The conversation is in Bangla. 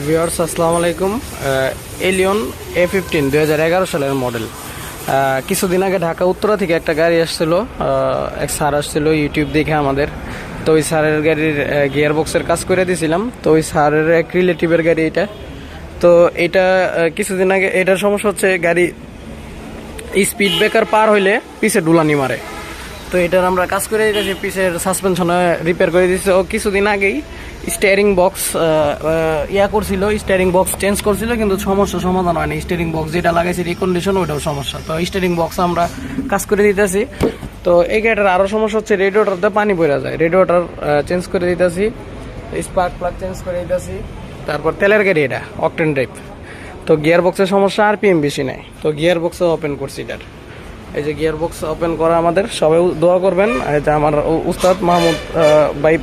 ভিউয়ার্স আসসালামু আলাইকুম। এলিয়ন A15 2011 সালের মডেল। কিছুদিন আগে ঢাকা উত্তরা থেকে একটা গাড়ি আসছিল, এক স্যার আসছিল ইউটিউব দেখে আমাদের। তো ওই স্যারের গাড়ির গিয়ার বক্সের কাজ করে দিয়েছিলাম। তো ওই স্যারের এক রিলেটিভের গাড়ি এটা। তো এটা কিছুদিন আগে এটার সমস্যা হচ্ছে গাড়ি স্পিড ব্রেকার পার হইলে পিছে ডুলানি মারে। তো এটার আমরা কাজ করে দিয়েছি, পিছের সাসপেনশনে রিপেয়ার করে দিয়েছি। ও কিছুদিন আগেই স্টিয়ারিং বক্স করছিল, স্টিয়ারিং বক্স চেঞ্জ করছিল, কিন্তু সমস্যা সমাধান হয়নি। স্টিয়ারিং বক্স যেটা লাগাইছি রিকন্ডিশন, ওইটাও সমস্যা। তো স্টিয়ারিং বক্স আমরা কাজ করে দিতেছি। তো এই গাড়িটার আরও সমস্যা হচ্ছে রেডিওটারতে পানি পড়ে যায়, রেডিওটার চেঞ্জ করে দিতেছি, স্পার্ক প্লাগ চেঞ্জ করে দিতেছি। তারপর তেলের গাড়ি, এটা অকটেন ড্রাইভ। তো গিয়ার বক্সের সমস্যা, RPM বেশি নেই। তো গিয়ার বক্সও ওপেন করছি এটার। এই যে গিয়ার বক্স ওপেন করা, আমাদের সবাই দোয়া করবেন। এটা আমার উস্তাদ মাহমুদ ভাই